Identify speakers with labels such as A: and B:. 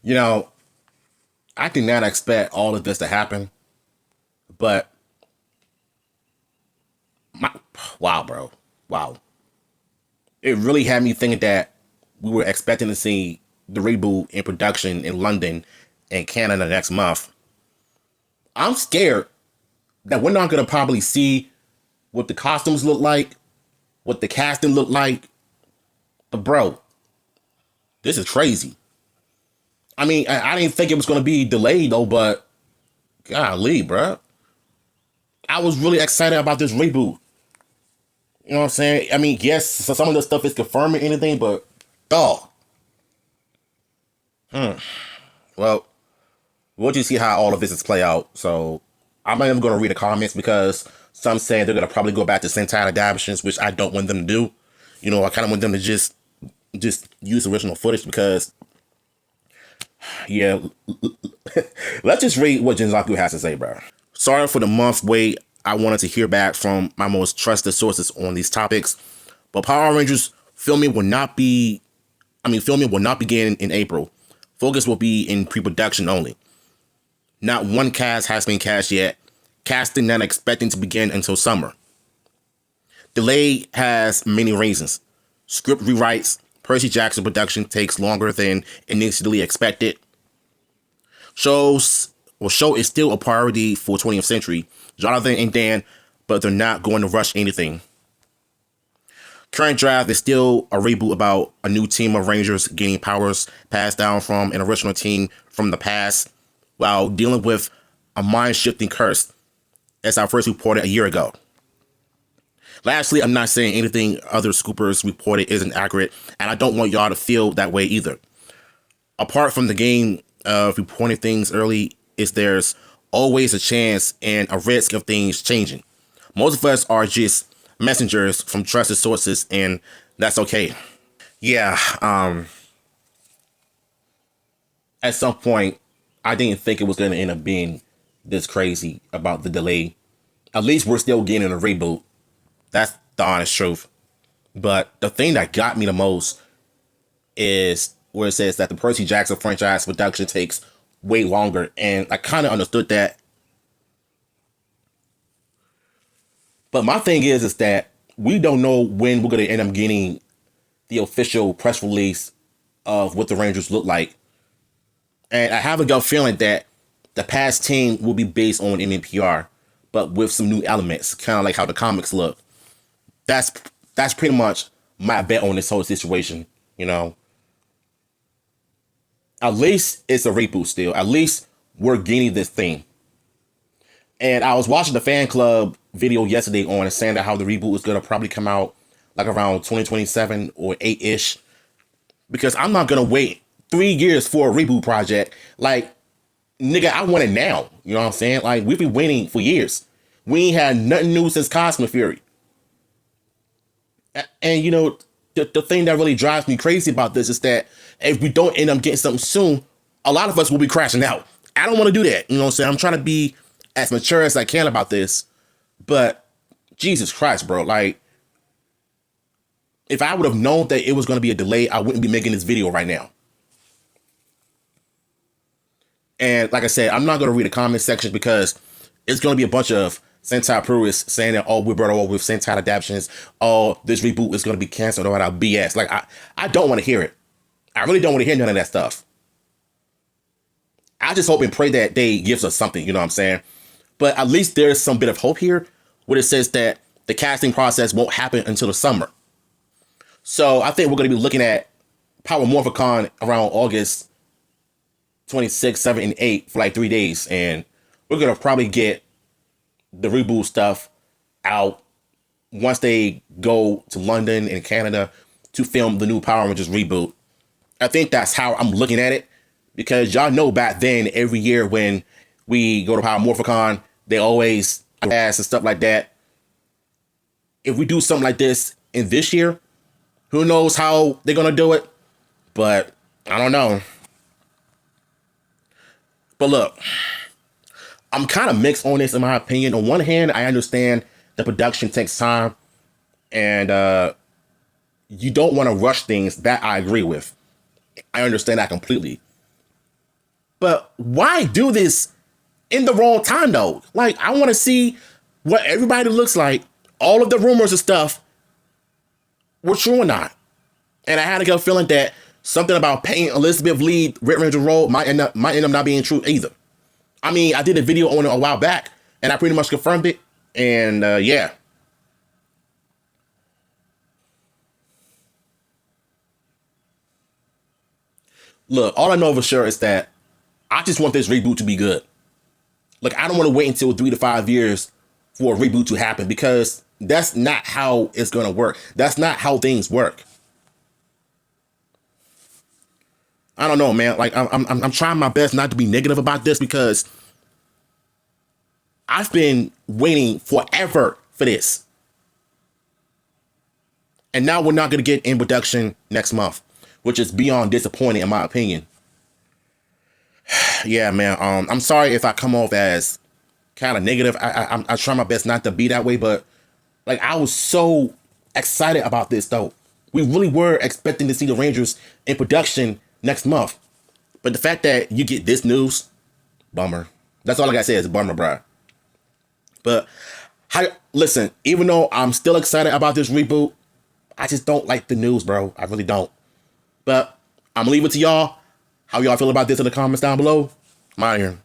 A: You know, I did not expect all of this to happen, but my, wow, bro. Wow. It really had me thinking that we were expecting to see the reboot in production in London and Canada next month. I'm scared that we're not going to probably see what the costumes look like, what the casting look like. But bro, this is crazy. I mean, I didn't think it was going to be delayed though, but golly, bro. I was really excited about this reboot. You know what I'm saying? I mean, yes, so some of the stuff is confirming anything, but oh, well, we'll just see how all of this is play out. So I'm not even going to read the comments because some saying they're going to probably go back to Sentai adaptations, which I don't want them to do. You know, I kind of want them to just use original footage because, yeah, let's just read what Jinzaku has to say, bro. Sorry for the month wait. I wanted to hear back from my most trusted sources on these topics, but Power Rangers filming will not begin in April. Focus will be in pre-production only. Not one cast has been cast yet. Casting not expecting to begin until summer. Delay has many reasons. Script rewrites. Percy Jackson production takes longer than initially expected. Show is still a priority for 20th Century. Jonathan and Dan, but they're not going to rush anything. Current draft is still a reboot about a new team of Rangers getting powers passed down from an original team from the past while dealing with a mind-shifting curse, as I first reported a year ago. Lastly, I'm not saying anything other scoopers reported isn't accurate, and I don't want y'all to feel that way either. Apart from the game of reporting things early, there's always a chance and a risk of things changing. Most of us are just messengers from trusted sources, and that's okay. Yeah, at some point, I didn't think it was going to end up being this crazy about the delay. At least we're still getting a reboot. That's the honest truth. But the thing that got me the most is where it says that the Percy Jackson franchise production takes way longer. And I kind of understood that. But my thing is that we don't know when we're going to end up getting the official press release of what the Rangers look like. And I have a gut feeling that the past team will be based on MMPR, but with some new elements, kind of like how the comics look. That's pretty much my bet on this whole situation, you know. At least it's a reboot still. At least we're getting this thing. And I was watching the fan club video yesterday on it saying that how the reboot is going to probably come out like around 2027 or 8-ish. Because I'm not going to wait 3 years for a reboot project. Like, nigga, I want it now. You know what I'm saying? Like, we've been waiting for years. We ain't had nothing new since Cosmic Fury. And, you know, the thing that really drives me crazy about this is that if we don't end up getting something soon, a lot of us will be crashing out. I don't want to do that. You know what I'm saying? I'm trying to be as mature as I can about this. But, Jesus Christ, bro. Like, if I would have known that it was going to be a delay, I wouldn't be making this video right now. And like I said, I'm not going to read the comment section because it's going to be a bunch of Sentai purists saying that, oh, we're better off with Sentai adaptations. Oh, this reboot is going to be canceled or whatever BS. Like, I don't want to hear it. I really don't want to hear none of that stuff. I just hope and pray that they gives us something, you know what I'm saying? But at least there's some bit of hope here where it says that the casting process won't happen until the summer. So I think we're going to be looking at Power Morphicon around August 26, 7, and 8 for like 3 days. And we're going to probably get the reboot stuff out once they go to London and Canada to film the new Power Rangers reboot. I think that's how I'm looking at it. Because y'all know back then, every year when we go to Power Morphicon, they always ask and stuff like that. If we do something like this in this year, who knows how they're going to do it? But I don't know. But look, I'm kind of mixed on this in my opinion. On one hand, I understand the production takes time and you don't want to rush things. That I agree with. I understand that completely. But why do this in the wrong time though? Like, I want to see what everybody looks like. All of the rumors and stuff were true or not. And I had a gut feeling that something about paying Elizabeth lead Red Ranger role might end up not being true either. I mean, I did a video on it a while back, and I pretty much confirmed it. And yeah. Look, all I know for sure is that I just want this reboot to be good. Like, I don't want to wait until 3 to 5 years for a reboot to happen, because that's not how it's going to work. That's not how things work. I don't know, man. Like, I'm trying my best not to be negative about this, because I've been waiting forever for this. And now we're not going to get in production next month, which is beyond disappointing in my opinion. Yeah, man. I'm sorry if I come off as kind of negative. I try my best not to be that way, but like, I was so excited about this though. We really were expecting to see the Rangers in production next month. But the fact that you get this news, bummer. That's all I gotta say is bummer, bro. But listen, even though I'm still excited about this reboot, I just don't like the news, bro. I really don't. But I'm gonna leave it to y'all. How y'all feel about this in the comments down below? I'm out here.